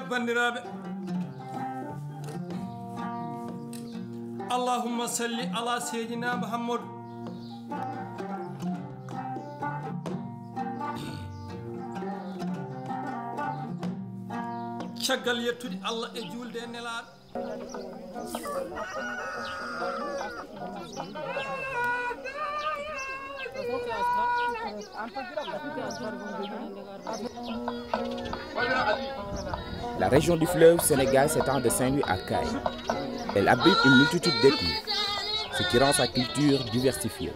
bandiraɓe allahumma salli ala sayyidina muhammad caggal yettude allah e julde e nelaɗo La région du fleuve Sénégal s'étend de Saint-Louis à Caille. Elle abrite une multitude d'ethnies, ce qui rend sa culture diversifiée,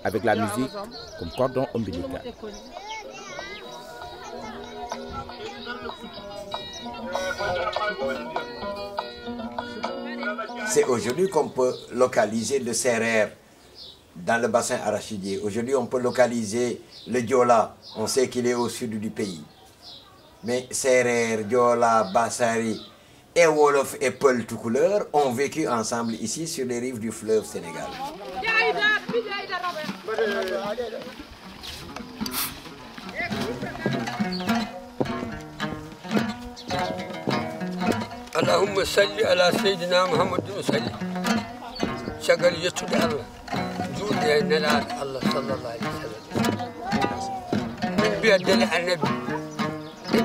avec la musique comme cordon ombilical. C'est aujourd'hui qu'on peut localiser le Serer dans le bassin arachidier. Aujourd'hui, on peut localiser le Diola. On sait qu'il est au sud du pays. Mais Serer, Diola, Bassari et Wolof et Peul tout couleur ont vécu ensemble ici sur les rives du fleuve Sénégal. اللهم صل على سيدنا محمد وسلم شغل يتود الله جود نلال الله صلى الله عليه وسلم بيدل النبي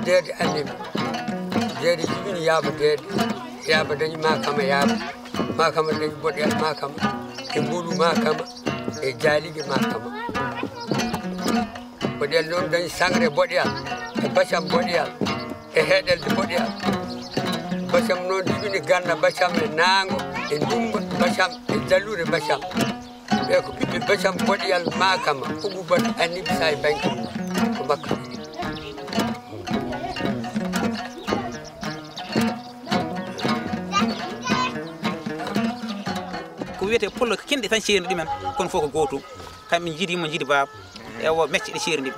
دير النبي دير جبين يا بدني ما كما ما كما دني بودي ما كما كمبولو ما كما جالي ما كما بودي لون دني سانغري بودي باشام بودي هيدل بودي basham non dibini ganna basham e nango e dumba basham e jalure basham be ko bibbe basham bodiyal makama ugu bat annabi say banki ko makka ko wiete pollo kende tan ceerni dimen kono foko goto kambe jidi mo jidi bab e wo mecce de ceerni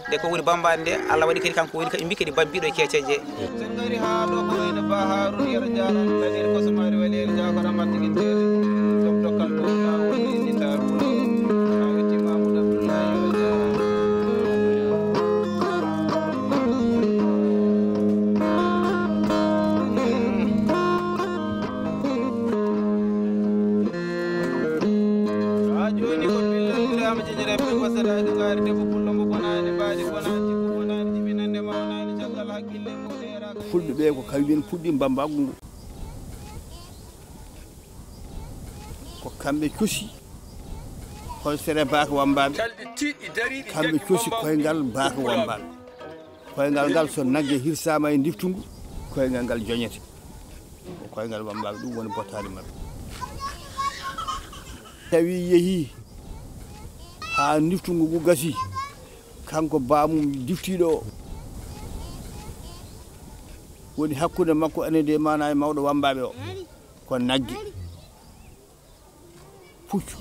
de ko woni bambande Allah wadi kadi kanko woni kadi mbikedi bambido keceje sengari ha do ko ene ba harun yar jaran nadir ko samari wali jakara matigin tere dom dokal do na woni ni taru awiti mamud abdullah yar ajoni ko billahi ram jere be ko sada ko ngari de ko pullo mo bonani baadi bonani ko bonani jibinande mawnani jagal hakkille mo dera fulɓe ɓe ko kawimen puɗɗi mbambagu ngu ko kamɓe cuusi koye sere baaka wambaɓe kamɓe cuusi koyngal baaka wambaɓe koyngal ngal so nagge hirsama e diftungu koyngal ngal joñete ko koyngal wambaɓe ɗum woni bottade mabɓe tawi yeehi ha diftungu ngu gasi kanko bamum diftiɗo o woni hakkude makko anede mana e mawɗo wambaɓe o ko nagge puccu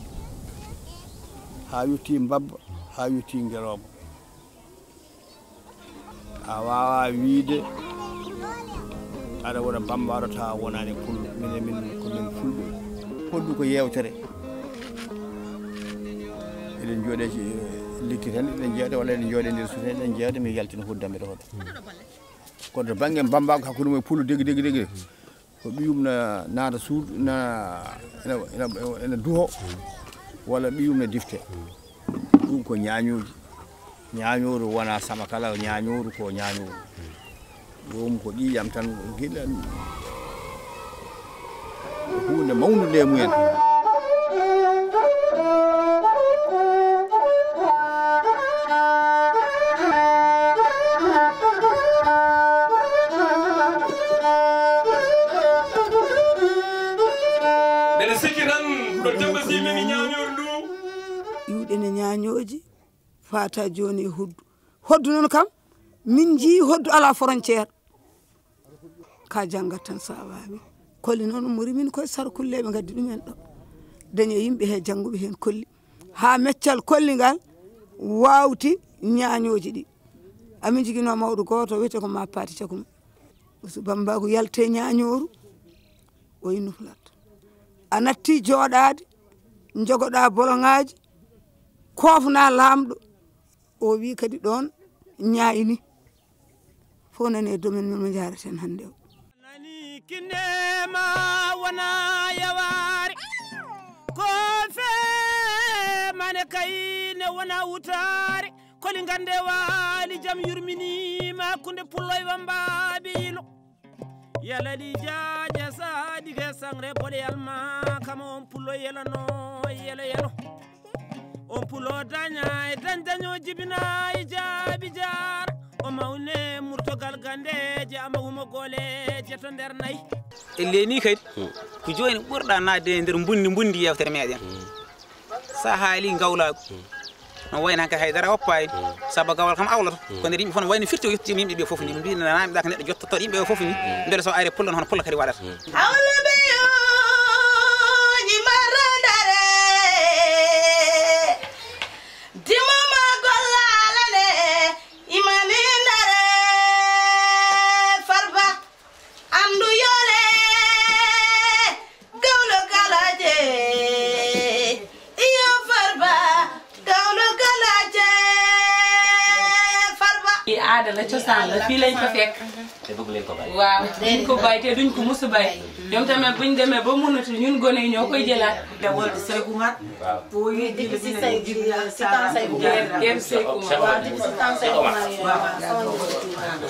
ha yetti mbabba ha yetti ngeroba a wawa wiide aɗa wona bambaɗo ta wonani pullo min komin fulɓe hoddu ko yewtere eɗen jooɗe likki tan eɗen jeeɗe walla eɗen jooɗe nder suudu eɗen jeeɗe mi yaltina huddamɓe ɗo hoto kono banggue bambago hakkude mum e pullo degui ko ɓiyum na naata suudu ena duho walla ɓiyum ne difte ɗum ko ñañoji ñañoru wona sama kala ñañoru ko ñañoru ɗum ko ɗiyam tan gila hunde mawnude e mumen iwɗene ñañoji fata joni e hoddu noon kam min jii hoddu ala frontiére ka janggat tan sa wawi kolli noon muri min koye sarkulleɓe gaddi ɗumen ɗo dañe yimɓe he jangguɓe hen kolli ha meccal kolligal wawti ñañoji ɗi amin jiguino mawɗo goto wiyete ko ma pati cagum so bambago yalte ñañoru o yinuflat a natti joɗade jogoɗa bolongaji kofna lamɗo o wi kadi ɗon ñayini fof nani e domaine men mo jareten hannde o nani kinema wana yawari ko fe mane kayne wana wutari koli gande wali jam yurminima kunde pulloy wambabilo yalali jaja sadige sangre bode yalma kama on pullo yelano yelo on pullo daña e daño jibina e jaabi jar o mawne murtogal gandeje ama huma goleje to nder nayi e leni kay ko joni ɓurɗa nadde nder bundi yewtere meɗen sa haali gawla no wayna hanka haydara woppani saabu gawal kam awlata ko nder yimɓe fof no wayno firti o yettima yimɓe ɓe fof ni mbi nanaɓe ɗa ko neɗɗo jottoto yimɓe ɓe fof ni mbeɗa so ari pulla hono pulla kadi waɗata la cosaan la fii lañ ko fekk te bëgg leen ko bay waaw duñ ko bay te duñ ko musu bay ñoom tamit buñ demee ba mënatu ñun gone yi ñoo koy jëlaat dawol say kumat po yi di ci say ci tan say bu gem say kumat waaw di ci tan say kumat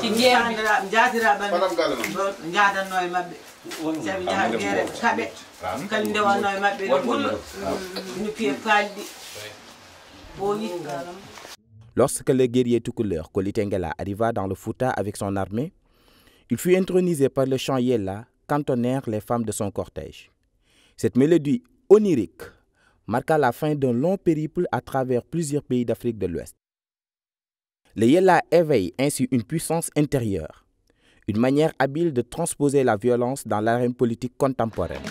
ci geer bi jaatira ban njaada noy mabbe sabi njaada gere kabe kal ndewa noy mabbe ñu pied paldi po yi Lorsque le guerrier toucouleur Koli Tengela arriva dans le Fouta avec son armée, il fut intronisé par le chant Yella, qu'entonnèrent les femmes de son cortège. Cette mélodie onirique marqua la fin d'un long périple à travers plusieurs pays d'Afrique de l'Ouest. Le Yella éveille ainsi une puissance intérieure, une manière habile de transposer la violence dans l'arène politique contemporaine.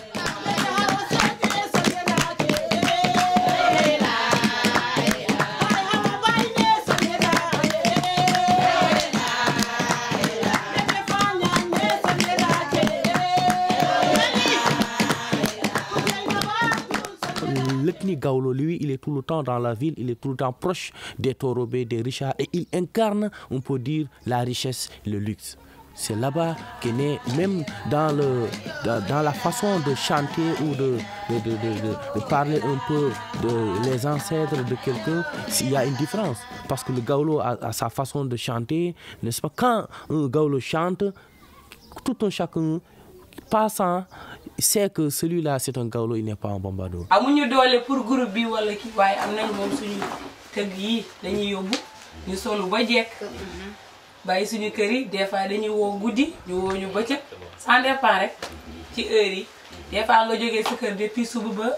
L'ethnie Gawlo, lui, il est tout le temps dans la ville, il est tout le temps proche des Torobé, des Richards, et il incarne, on peut dire, la richesse, le luxe. C'est là-bas qu'est né, même dans la façon de chanter ou de parler un peu de les ancêtres de quelqu'un, il y a une différence. Parce que le Gawlo a sa façon de chanter, n'est-ce pas? Quand un Gawlo chante, tout un chacun passant sait que celui-là c'est un Gawlo, il n'est pas un Bambado. amuñu doole pour groupe bi wala ki waaye am nañ moom suñu tëgg yi dañuy yóbbu ñu solu ba jekk bàyyi suñu kër yi des fois dañuy woo guddi ñu woo ñu bëccëg ça dépend rek ci heure yi des fois nga jógee sa kër depuis suba ba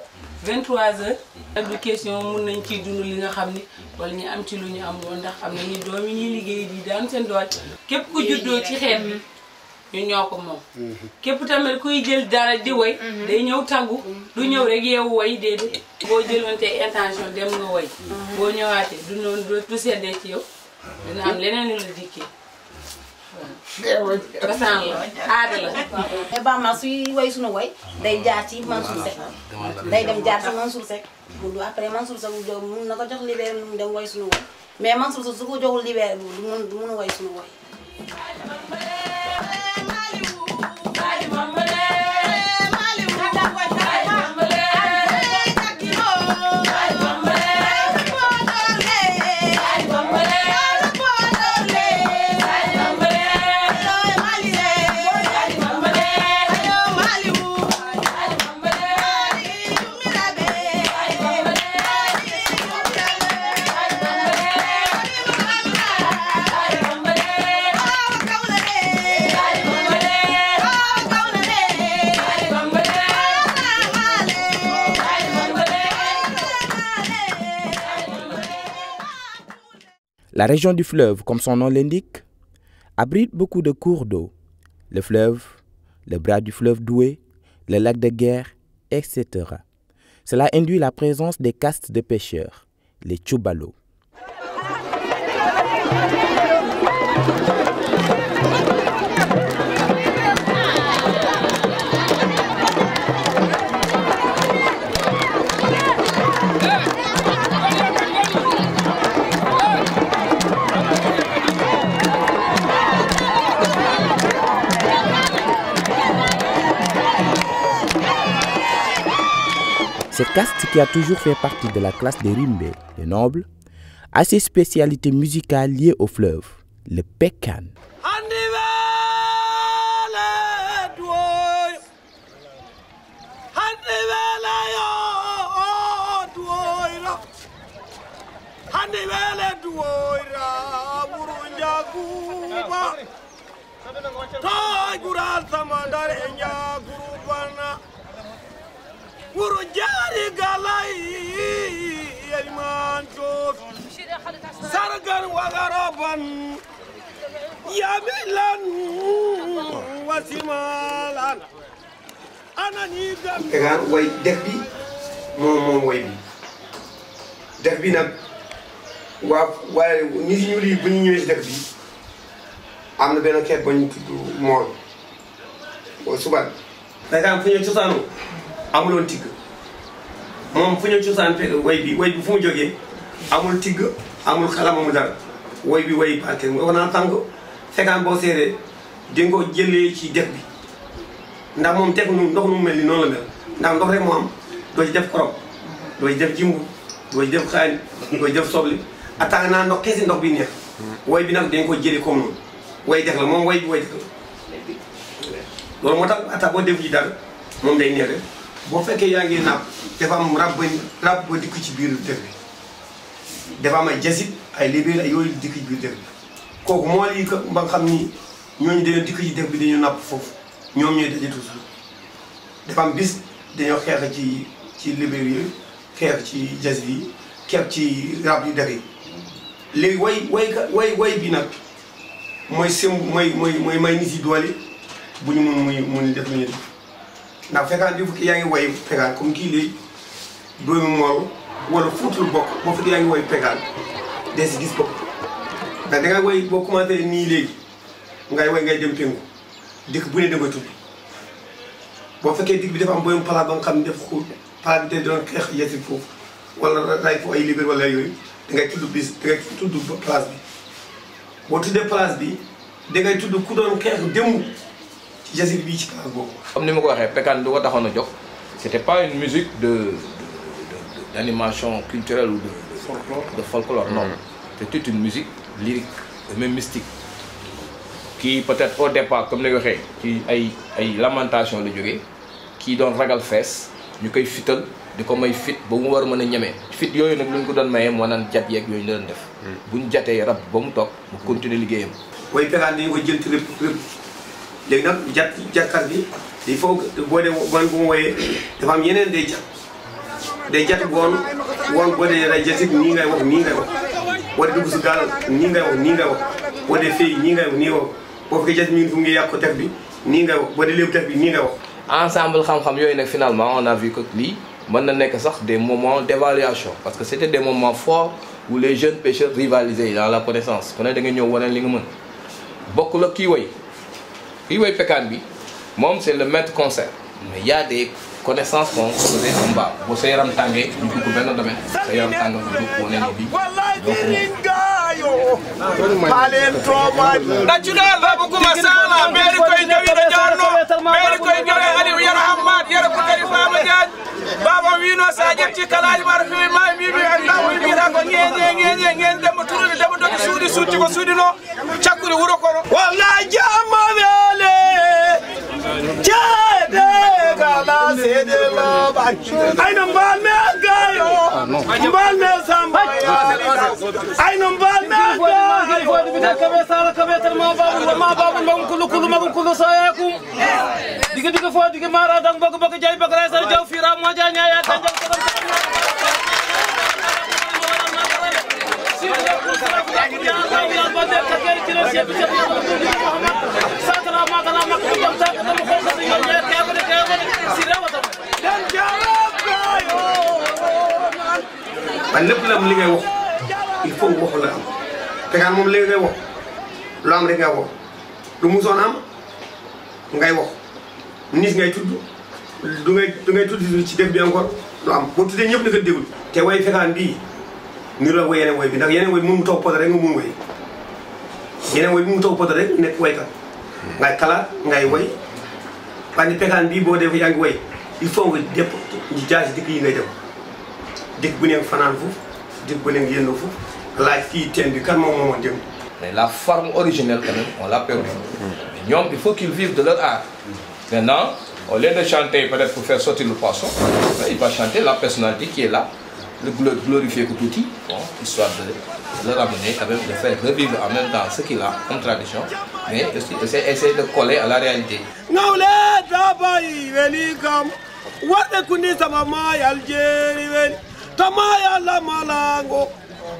23h éducation mun nañ ciy dund li nga xam ni wala ñu am ci lu ñu am woon ndax am nañu doom yi ñuy liggéey di daan seen doole képp ku juddoo ci xeet bi ñu ñoo ko moom képp tamit kuy jël dara di woy day ñëw tàggu du ñëw rek yeewu woy déedéet boo jëloonte intention dem nga woy boo ñëwaatee du noonu du seddee ci yow dina am leneen lu la dikkee basaan la aada la Bamba suy woy suñu woy day jaar ci Mansour Seck day dem jaar ci Mansour Seck bu après Mansour Seck mun na ko jox libéré mu dem woy suñu woy mais Mansour Seck su ko joxul libéré du mun a woy suñu woy La région du fleuve, comme son nom l'indique, abrite beaucoup de cours d'eau. Le fleuve, le bras du fleuve Doué, le lac de Guerre, etc. Cela induit la présence des castes de pêcheurs, les Tchoubalo. caste qui a toujours fait partie de la classe des Rimbe, les nobles, a ses spécialités musicales liées au fleuve, le Pekan. Sargan wagaraban yamilan wasimalan anani gam Pekan way def bi moom way bi def bi nag waaye nit ñu lii bu ñu ñëwee si def bi am na benn xeet ba ñu tudd mool boo suban Pekan fu ñu cosaanu amuloon tigg moom fu ñu cosaan way bi fu mu jógee amul tigg amul xalam amul dara woy bi woy barke wax naa tànk fekkaan boo seetee di nga ko jëlee ci def bi ndax moom teg nu ndox nu mel ni noonu la mel ndax ndox rek moo am doo ci def korom doo ci def jimbu doo ci def xaañ doo ci def sobli attaque naa ndox kese ndox bi neex woy bi nag dañ ko jëlee comme noonu woy def la moom woy bi woy def la loolu moo tax attaque boo def ji dara moom day neex rek boo fekkee yaa ngi napp dafa am rab ba dikk ci biir def bi dafa am ay jasit ay libér ay yooyu dikk ci biir def bi kooku moo lii ko ba nga xam ni ñooñu dañoo dikk ci def bi dañoo napp foofu ñoom ñooy daje toujours dafa am bis dañoo xeex ci libér yi xeex ci jasit yi xeex ci rab yu def yi léegi way bi nag mooy mooy may nit yi doole bu ñu mun def lu ñu def ndax fekkaan bi fukki yaa ngi woy Pekan comme kii léegi doomu mool wala fuutul bokk boo fekkee yaa ngi woy Pekan dee si gis bopp ndax dangay woy boo commencé nii léegi ngay woy ngay dem penku dëkk bu ne da koy tudd boo fekkee dëkk bi dafa am booyum palaat ba nga xam ne def xuut palaat bi te doon xeex yesi foofu wala ray foofu ay libér wala yooyu dangay tudd bis dangay tudd place bi boo tuddee place bi dangay tudd ku doon xeex démb ci jasit bii ci place boobu. Comme ni ma ko waxee Pekan du ko taxoon a jóg c'était pas une musique d'animation culturelle ou de folklore non c'était toute une musique lyrique et même mystique qui peut-être au départ comme ni nga waxee ci ay lamentation la jógee kii doon ragal fees ñu koy fital di ko may fit ba mu war a mën a ñemee fit yooyu nag lu ñu ko doon mayee moo naan jat yeeg yooyu ñu doon def buñ jatee rab ba mu toog mu continuer liggéeyam. way Pekan dañu koy jël ci rëbb léegi nag jatkat bi il faut boo dee goon bu mu woyee dafa am yeneen day jat goon boo dee day jasit nii ngay wax boo dee dugg si gaal nii ngay wax boo dee fii nii ngay wax nii wax boo fekkee jasit mi fu ngi yàq ko tef bi nii ngay wax boo dee léebu tef bi nii ngay wax. Ensemble xam-xam yooyu nag finalement on a vu que lii mën na nekk sax des moments d'évaluation parce que c'était des moments forts où les jeunes pêcheurs rivalisaient dans la connaissance ku ne da nga ñëw wane li nga mën bokk la kii woy Pekan bi moom c'est le maître concert mais il y a des connaissances qu'on faisait en bas boo sa yaram tàngee ñu dugg benn domaine sa yaram tàngee ñu dugg wane ni bii National babu kuma sala beri koy jawi da jarno beri koy jore ali yara hamad yara ko kadi fama jaan baba wino sa jep ci kalaji bar fi ma mi Allah wi da ko ngeen dem turudi dem do suudi suuti ko suudi no ciakuri wuro ko wallahi jamma wele jade gala sede la ba ay no bal me gayo bal me samba ay no bal me ما باب لهم كل ما كل سايكم ديك فو ديك مارا دang bag jay bag ray sar jaw fira mo janya ya tan jaw man lépp lam li ngay wax il faut wax la am Pekan moom li ngay wax lu am rek ngay wax lu musoon am ngay wax nit ngay tudd du ngay tudd ci def bi encore lu am boo tuddee ñëpp na ko déglu te way Pekan bii ni la way yeneen way bi ndax yeneen way mun mu toog poto rek nga mun way yeneen way bi mu toog poto rek nekk waykat ngay kalaat ngay way wante Pekan bii boo def yaa ngi way il faut nga def jaasi dikk yi ngay def dik bu nekk fanaan foofu dik bu nekk yëndu foofu laaj fii teen bi kan moom moomoon dem. Mais la forme originelle, quand même, on l'a perdu. Mais il faut qu'ils vivent de leur art. Maintenant, au lieu de chanter peut-être pour faire sortir le poisson, il va chanter la personnalité qui est là, le glorifier que tout dit, bon, histoire de le ramener, quand même, de faire revivre en même temps ce qu'il a comme tradition, mais aussi essayer de coller à la réalité.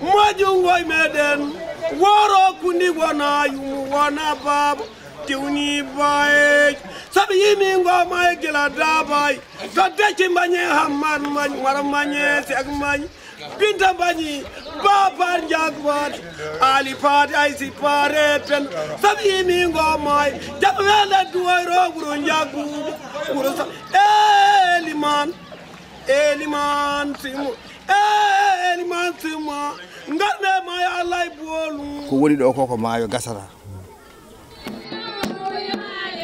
Majungoy meden woro kundi wana yumu wana baba tiuni bae sabi yimi ngoma gila dabai to deci mbanye hamman man wara manye sek man binta bani baba njagwat ali pat ay si pareten sabi yimi ngoma jabwela duoy roguro njagu urosa eliman simu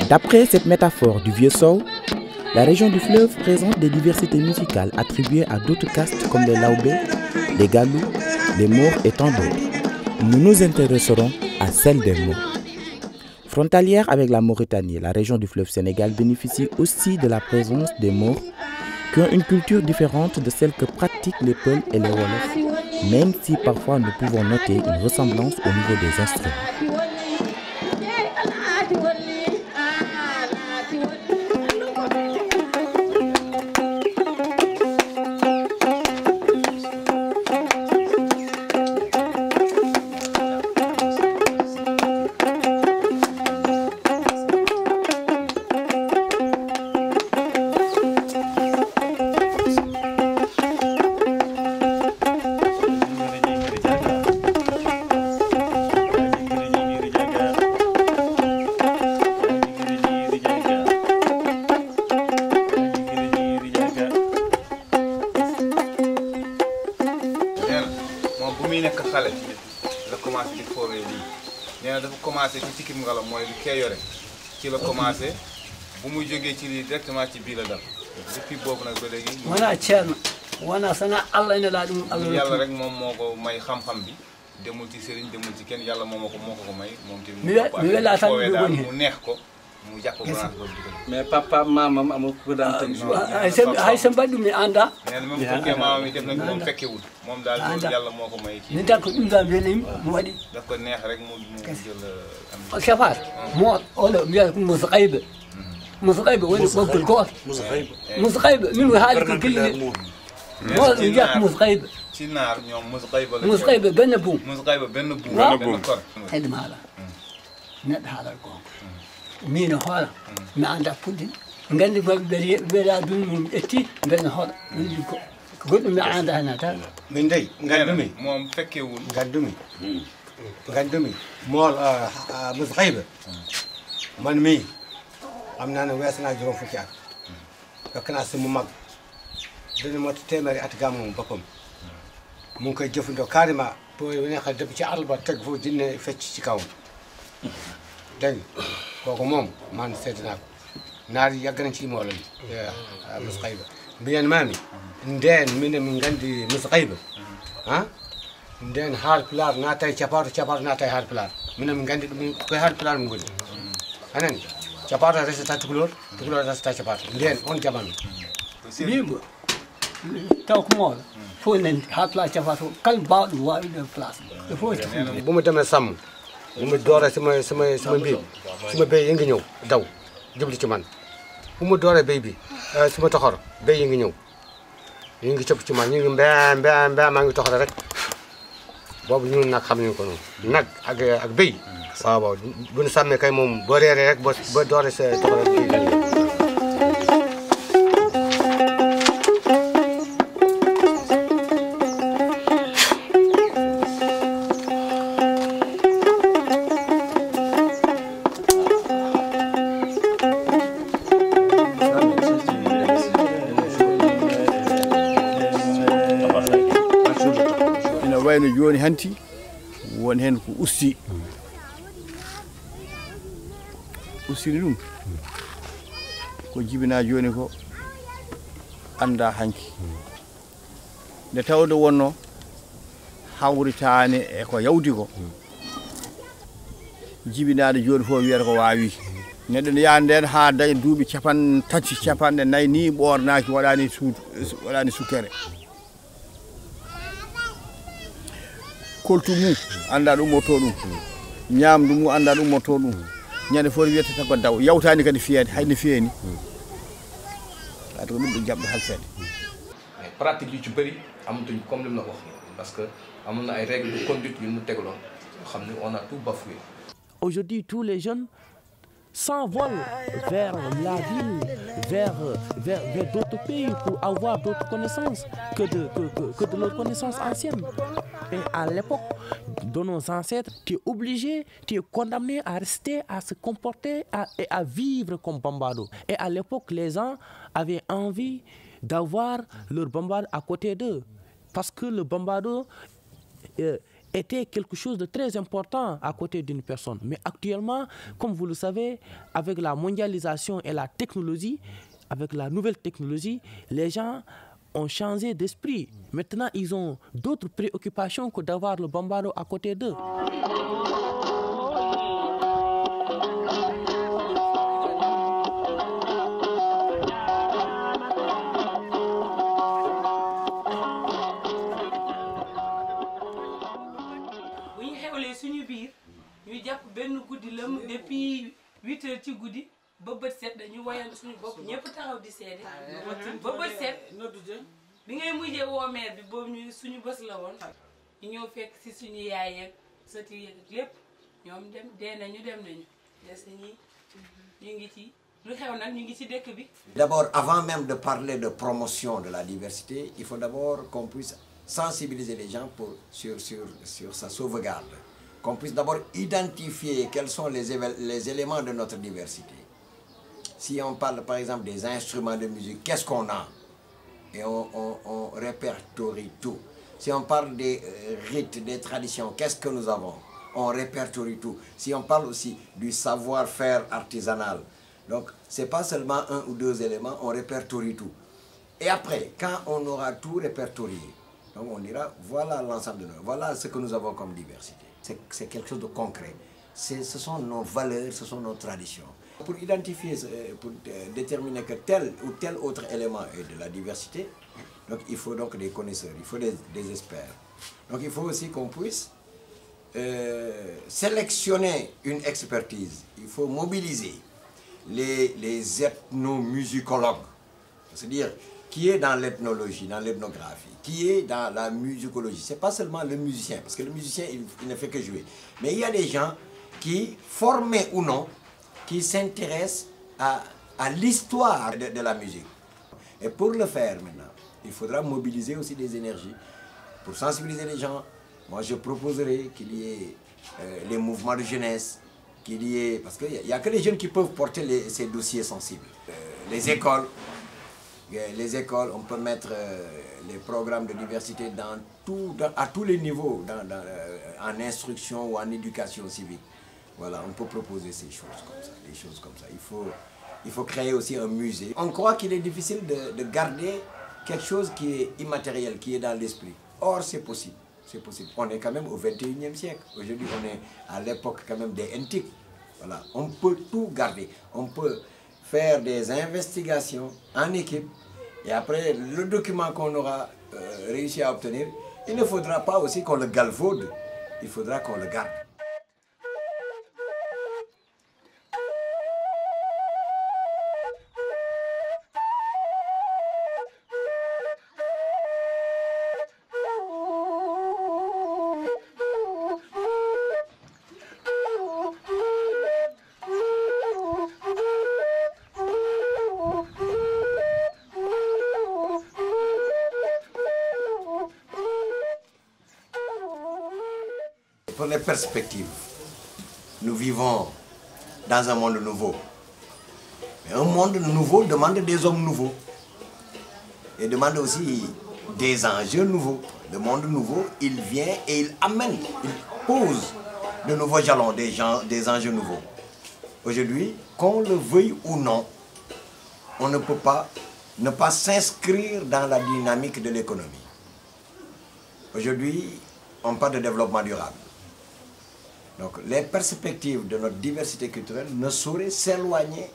D'après cette métaphore du vieux Sow, la région du fleuve présente des diversités musicales attribuées à d'autres castes comme les Laobé, les Galou, les Maures et tant d'autres. Nous nous intéresserons à celle des Maures. Frontalière avec la Mauritanie, la région du fleuve Sénégal bénéficie aussi de la présence des Maures qui ont une culture différente de celle que pratiquent les Peuls et les Wolofs, même si parfois nous pouvons noter une ressemblance au niveau des instruments. ci la commencé bu mu jógee ci lii directement ci bii la dal depuis boobu nag ba léegi. wana ceerno wana sana Allah ina laa ɗum Allah yàlla rek moom moo ko may xam-xam bi demul ci sëriñ demul ci kenn yàlla moo ko may moom tamit. mi wela tan mi woni mu neex ko mu jàpp branche boobu di ko. mais papa mamam amul ko daan tëgg. hay sa mbaɗɗu mi anda. nee na même bu fekkee maamam yi def nañ moom fekkewul moom daal loolu yàlla moo ko may kii. min tan ko ɗum ɗan welim mo waɗi. daf ko neex rek mu jël am. safar mo oɗo mbiyata ko Moussa Kaybe Moussa Kaybe woni ɓoggol goto Moussa Kaybe min haali ko gilli mo mbiyata Moussa Kaybe ci naar ñoom Moussa Kaybe la Moussa Kaybe benn buum Moussa Kaybe benn buum benn kor hedde ma haala neɗɗo haalata gonga min hoora mi anda puɗɗin gandi ɓeɗa dum mum ƴetti mbeɗa hoɗa windi ko goɗɗum mi anda hen ata min dey gandumi moom fekkewul gandumi mool Moussa Kaybe man mii am naa ne weesu naa juróom fukki at fekk naa sama mag dana mot téeméeri at gàmmu boppam mu ngi koy jëfandikoo carrément boo neexee dem ci àll ba teg foofu jinne fecc ci kawam dégg nga kooku moom man seeti naa ko naar yi yàgg nañ ci moolal Moussa Kaybe mbiyen maami ndeen mine min gandi Moussa Kaybe ndeen Haalpulaar naatay capato naatay Haalpulaar minen min gandi ɗum koye Haalpulaar min goni anani capato resata tukulor resata capato ndeen on jamanu mbimo taw ko mawɗo fof nen Haalpulaar capato kala mbawɗo wawi ɗo place ɗo fof bu mu demee sàmm bu mu dooree sama mbii suma béy yi ngi ñëw daw jubli ci man bu mu dooree béy bi suma toxor béy yi ngi ñëw ñu ngi cëpp ci man ñu ngi mbee maa ngi toxore rek boobu ñun nag xam nañu ko noonu nag ak béy waaw bu ñu sàmmee kay moom boo reeree rek ba dooree sa toxor bi wayno joni hanti won hen ko usti ustini ɗum ko jibina joni ko anda hanki nde tawde wonno hawritani e ko yawdi ko jibinaade joni fof wiyata ko waawi neɗɗo ne yaha nden ha daña duuɓi capantati capanɗe nayyi ni ɓornaki waɗani sukkere koltu mum anda ɗum ummoto ɗum ñamdu mum anda ɗum ummoto ɗum ñande fof wiyata tan ko daw yawtani kadi fiyade hayno fiyani ata ko ɗum ɗo jaɓɗo halfede pratique yu ci bëri amatuñ comme lim la wax parce que amoon na ay règles de conduite yu mu tegaloon xam ne on a tout bafoué. Aujourd'hui, tous les jeunes s'envolent vers la ville, vers d'autres pays pour avoir d'autres connaissances que de leurs connaissances anciennes. Et à l'époque de nos ancêtres, tu es obligé, tu es condamné à rester, à se comporter et à vivre comme Bambado. Et à l'époque, les gens avaient envie d'avoir leur Bambado à côté d'eux. Parce que le Bambado était quelque chose de très important à côté d'une personne. Mais actuellement, comme vous le savez, avec la mondialisation et la technologie, avec la nouvelle technologie, les gens ont changé d'esprit. Maintenant, ils ont d'autres préoccupations que d'avoir le Bambado à côté d'eux. Depuis 8 heures ci guddi ba bët set dañu wayal suñu bopp ñëpp taxaw di seede ba bët set bi ngay mujjee woo meer bi boobu ñu suñu bës la woon ñu ñëw fekk si suñu yaay ak sëti ak lépp ñoom dee nañu dem nañu des ñi ñu ngi ci lu xew nag ñu ngi ci dëkk bi. D'abord, avant même de parler de promotion de la diversité, il faut d'abord qu'on puisse sensibiliser les gens sur sa sauvegarde. Qu'on puisse d'abord identifier quels sont les éléments de notre diversité. Si on parle par exemple des instruments de musique, qu'est-ce qu'on a? Et on répertorie tout. Si on parle des rites, des traditions, qu'est-ce que nous avons? On répertorie tout. Si on parle aussi du savoir-faire artisanal, donc ce n'est pas seulement un ou deux éléments, on répertorie tout. Et après, quand on aura tout répertorié, donc on dira voilà l'ensemble de nous, voilà ce que nous avons comme diversité. C'est quelque chose de concret. Ce sont nos valeurs, ce sont nos traditions. Pour identifier, pour déterminer que tel ou tel autre élément est de la diversité, donc il faut donc des connaisseurs, il faut des experts. Donc il faut aussi qu'on puisse sélectionner une expertise. Il faut mobiliser les ethnomusicologues, c'est-à-dire qui est dans l'ethnologie, dans l'ethnographie, qui est dans la musicologie. Ce n'est pas seulement le musicien, parce que le musicien, il ne fait que jouer. Mais il y a des gens qui, formés ou non, qui s'intéressent à l'histoire de la musique. Et pour le faire maintenant, il faudra mobiliser aussi des énergies pour sensibiliser les gens. Moi, je proposerais qu'il y ait les mouvements de jeunesse, qu'il y ait... Parce qu'il n'y a que les jeunes qui peuvent porter ces dossiers sensibles. Les écoles, on peut mettre les programmes de diversité à tous les niveaux, en instruction ou en éducation civique. Voilà, on peut proposer ces choses comme ça, des choses comme ça. Il faut créer aussi un musée. On croit qu'il est difficile de garder quelque chose qui est immatériel, qui est dans l'esprit. Or, c'est possible. C'est possible. On est quand même au 21e siècle. Aujourd'hui, on est à l'époque quand même des antiques. Voilà, on peut tout garder. On peut faire des investigations en équipe. Et après, le document qu'on aura réussi à obtenir, il ne faudra pas aussi qu'on le galvaude. Il faudra qu'on le garde. Pour les perspectives, nous vivons dans un monde nouveau. Mais un monde nouveau demande des hommes nouveaux. Et demande aussi des enjeux nouveaux. Le monde nouveau, il vient et il amène, il pose de nouveaux jalons, des enjeux nouveaux. Aujourd'hui, qu'on le veuille ou non, on ne peut pas ne pas s'inscrire dans la dynamique de l'économie. Aujourd'hui, on parle de développement durable. Donc les perspectives de notre diversité culturelle ne sauraient s'éloigner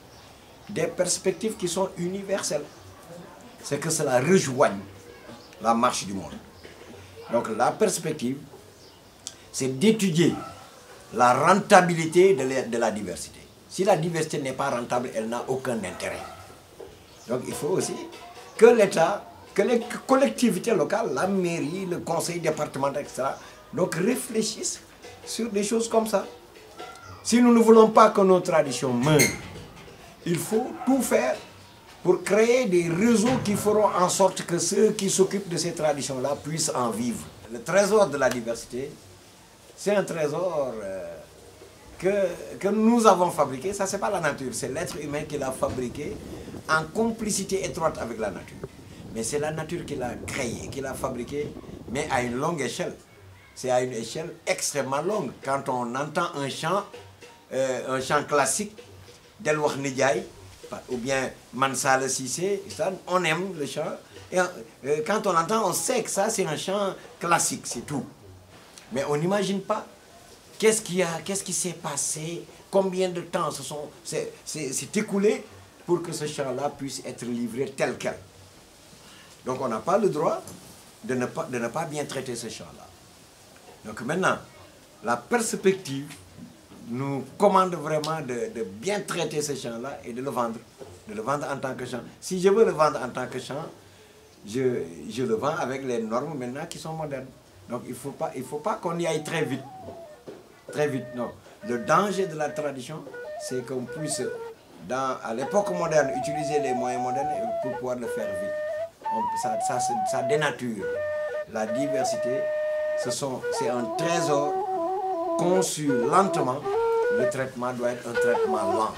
des perspectives qui sont universelles. C'est que cela rejoigne la marche du monde. Donc la perspective, c'est d'étudier la rentabilité de la diversité. Si la diversité n'est pas rentable, elle n'a aucun intérêt. Donc il faut aussi que l'État, que les collectivités locales, la mairie, le conseil départemental, etc., donc réfléchissent sur des choses comme ça. Si nous ne voulons pas que nos traditions meurent, il faut tout faire pour créer des réseaux qui feront en sorte que ceux qui s'occupent de ces traditions-là puissent en vivre. Le trésor de la diversité, c'est un trésor que nous avons fabriqué. Ça, ce n'est pas la nature, c'est l'être humain qui l'a fabriqué en complicité étroite avec la nature. Mais c'est la nature qui l'a créé, qui l'a fabriqué, mais à une longue échelle. C'est à une échelle extrêmement longue. Quand on entend un chant classique d'El Wahd Ndiaye, ou bien Mansala Cissé, on aime le chant. Et quand on entend, on sait que ça c'est un chant classique, c'est tout. Mais on n'imagine pas qu'est-ce qui s'est passé, combien de temps s'est écoulé pour que ce chant-là puisse être livré tel quel. Donc on n'a pas le droit de ne pas bien traiter ce chant-là. Donc maintenant, la perspective nous commande vraiment de bien traiter ce chant-là et de le vendre en tant que chant. Si je veux le vendre en tant que chant, je le vends avec les normes maintenant qui sont modernes. Donc il faut pas qu'on y aille très vite. Très vite, non. Le danger de la tradition, c'est qu'on puisse, à l'époque moderne, utiliser les moyens modernes pour pouvoir le faire vite. Ça dénature. La diversité, c'est un trésor conçu lentement. Le traitement doit être un traitement lent.